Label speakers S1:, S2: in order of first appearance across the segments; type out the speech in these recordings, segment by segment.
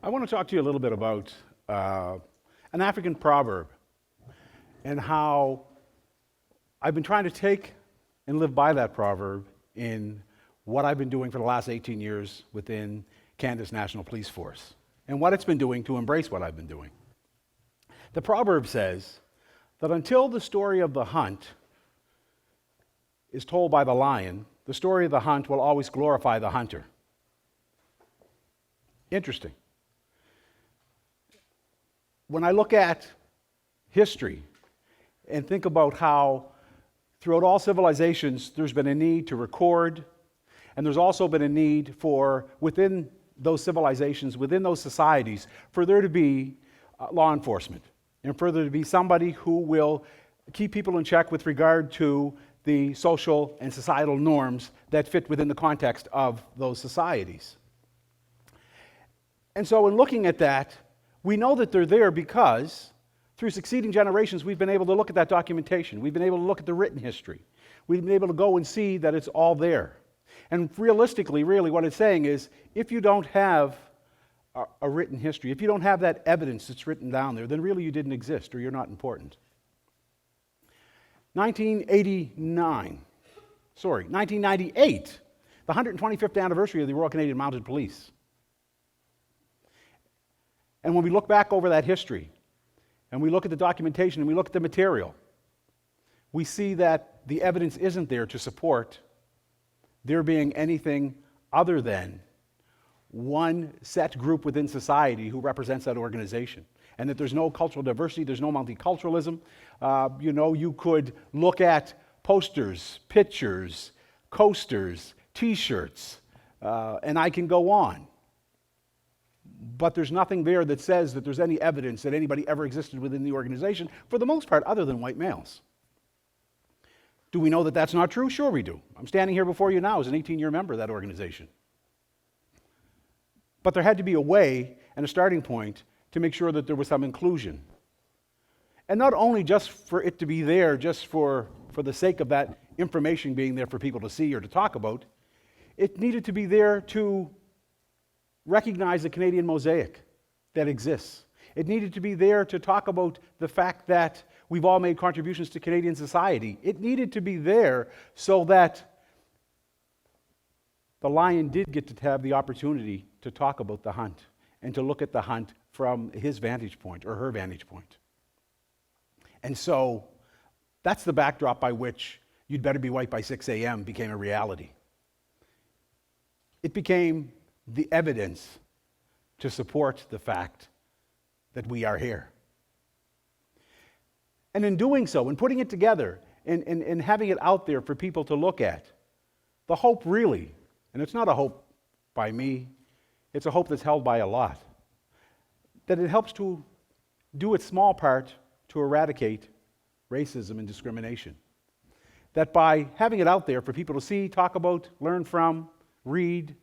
S1: I want to talk to you a little bit about an African proverb and how I've been trying to take and live by that proverb in what I've been doing for the last 18 years within Canada's National Police Force and what it's been doing to embrace what I've been doing. The proverb says that until the story of the hunt is told by the lion, the story of the hunt will always glorify the hunter. Interesting. When I look at history and think about how throughout all civilizations there's been a need to record, and there's also been a need for, within those civilizations, within those societies, for there to be law enforcement, and for there to be somebody who will keep people in check with regard to the social and societal norms that fit within the context of those societies. And so in looking at that, we know that they're there because through succeeding generations, we've been able to look at that documentation. We've been able to look at the written history. We've been able to go and see that it's all there. And realistically, really, what it's saying is, if you don't have a written history, if you don't have that evidence that's written down there, then really you didn't exist or you're not important. 1998, the 125th anniversary of the Royal Canadian Mounted Police. And when we look back over that history, and we look at the documentation, and we look at the material, we see that the evidence isn't there to support there being anything other than one set group within society who represents that organization. And that there's no cultural diversity, there's no multiculturalism. You could look at posters, pictures, coasters, t-shirts, and I can go on. But there's nothing there that says that there's any evidence that anybody ever existed within the organization, for the most part, other than white males. Do we know that that's not true? Sure we do. I'm standing here before you now as an 18-year member of that organization. But there had to be a way and a starting point to make sure that there was some inclusion. And not only just for it to be there, just for the sake of that information being there for people to see or to talk about, it needed to be there to recognize the Canadian mosaic that exists. It needed to be there to talk about the fact that we've all made contributions to Canadian society. It needed to be there so that the lion did get to have the opportunity to talk about the hunt and to look at the hunt from his vantage point or her vantage point. And so that's the backdrop by which You'd Better Be White by 6 a.m. became a reality. It became the evidence to support the fact that we are here. And in doing so, in putting it together, and having it out there for people to look at, the hope really, and it's not a hope by me, it's a hope that's held by a lot, that it helps to do its small part to eradicate racism and discrimination. That by having it out there for people to see, talk about, learn from, read,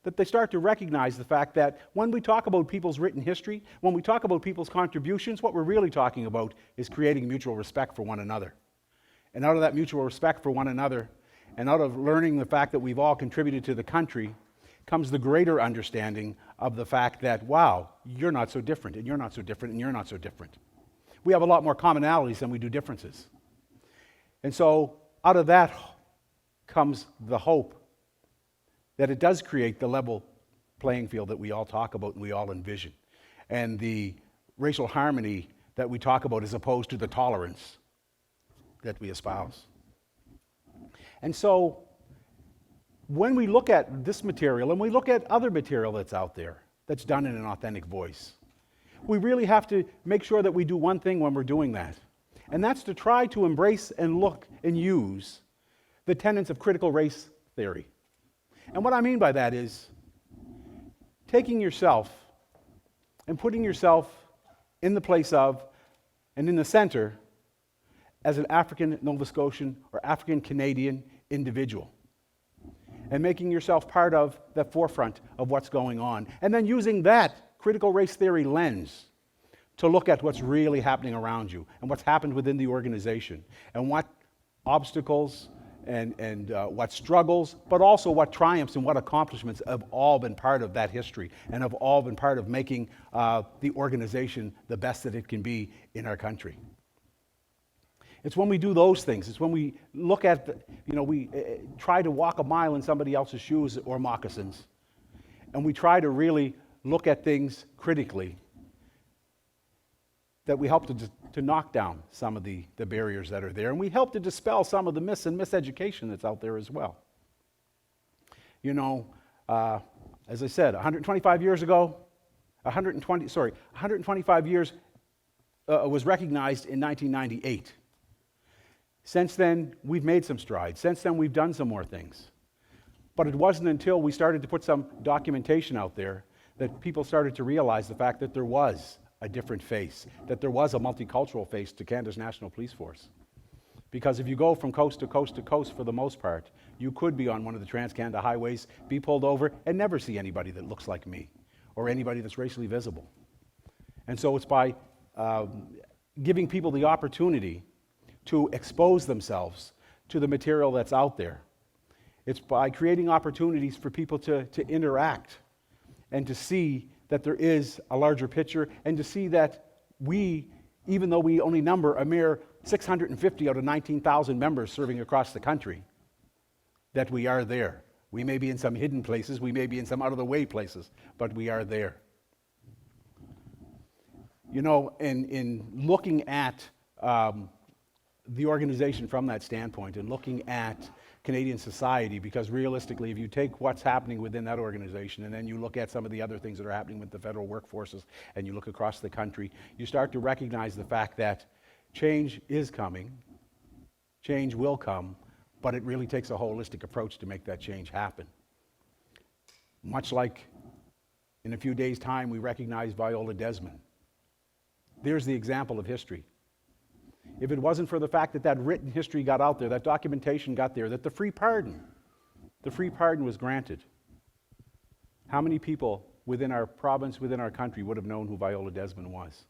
S1: that they start to recognize the fact that when we talk about people's written history, when we talk about people's contributions, what we're really talking about is creating mutual respect for one another. And out of that mutual respect for one another, and out of learning the fact that we've all contributed to the country, comes the greater understanding of the fact that, wow, you're not so different, and you're not so different, and you're not so different. We have a lot more commonalities than we do differences. And so out of that comes the hope that it does create the level playing field that we all talk about and we all envision, and the racial harmony that we talk about as opposed to the tolerance that we espouse. And so when we look at this material and we look at other material that's out there that's done in an authentic voice, we really have to make sure that we do one thing when we're doing that, and that's to try to embrace and look and use the tenets of critical race theory. And what I mean by that is taking yourself and putting yourself in the place of and in the center as an African Nova Scotian or African Canadian individual, and making yourself part of the forefront of what's going on, and then using that critical race theory lens to look at what's really happening around you and what's happened within the organization and what obstacles and what struggles, but also what triumphs and what accomplishments have all been part of that history and have all been part of making the organization the best that it can be in our country. It's when we do those things. It's when we look at, we try to walk a mile in somebody else's shoes or moccasins, and we try to really look at things critically, that we help to knock down some of the barriers that are there, and we help to dispel some of the myths and miseducation that's out there as well. As I said, 125 years ago, 125 years was recognized in 1998. Since then, we've made some strides. Since then, we've done some more things. But it wasn't until we started to put some documentation out there that people started to realize the fact that there was a different face, that there was a multicultural face to Canada's National Police Force. Because if you go from coast to coast to coast, for the most part, you could be on one of the Trans-Canada highways, be pulled over, and never see anybody that looks like me, or anybody that's racially visible. And so it's by giving people the opportunity to expose themselves to the material that's out there. It's by creating opportunities for people to interact and to see that there is a larger picture, and to see that we, even though we only number a mere 650 out of 19,000 members serving across the country, that we are there. We may be in some hidden places, we may be in some out-of-the-way places, but we are there. In looking at the organization from that standpoint, and looking at Canadian society, because realistically, if you take what's happening within that organization and then you look at some of the other things that are happening with the federal workforces, and you look across the country, you start to recognize the fact that change is coming, change will come, but it really takes a holistic approach to make that change happen. Much like in a few days' time we recognize Viola Desmond. There's the example of history. If it wasn't for the fact that written history got out there, that documentation got there, that the free pardon was granted, how many people within our province, within our country, would have known who Viola Desmond was?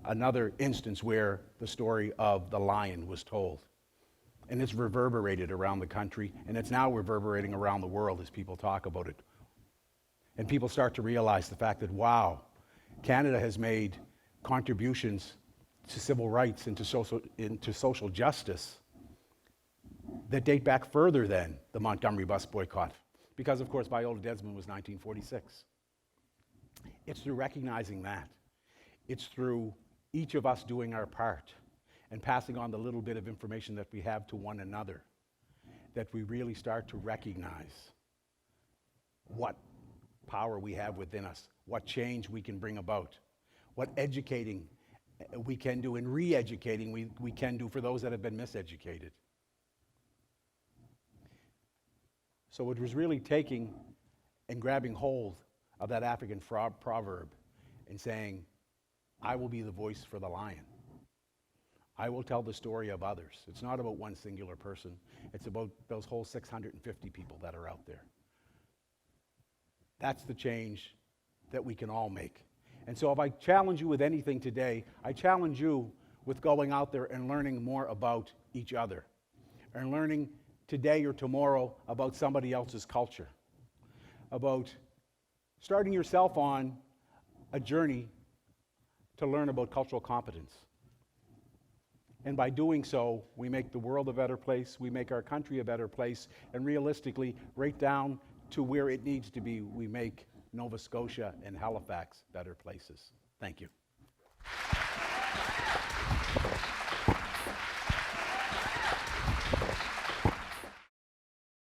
S1: Another instance where the story of the lion was told. And it's reverberated around the country, and it's now reverberating around the world as people talk about it. And people start to realize the fact that, wow, Canada has made contributions to civil rights and to social justice that date back further than the Montgomery bus boycott. Because, of course, Viola Desmond was 1946. It's through recognizing that. It's through each of us doing our part and passing on the little bit of information that we have to one another that we really start to recognize what power we have within us, what change we can bring about, what educating we can do, and re-educating we can do for those that have been miseducated. So it was really taking and grabbing hold of that African proverb and saying, I will be the voice for the lion. I will tell the story of others. It's not about one singular person. It's about those whole 650 people that are out there. That's the change that we can all make. And so if I challenge you with anything today, I challenge you with going out there and learning more about each other, and learning today or tomorrow about somebody else's culture, about starting yourself on a journey to learn about cultural competence. And by doing so, we make the world a better place, we make our country a better place, and realistically, right down to where it needs to be, we make Nova Scotia and Halifax better places. Thank you.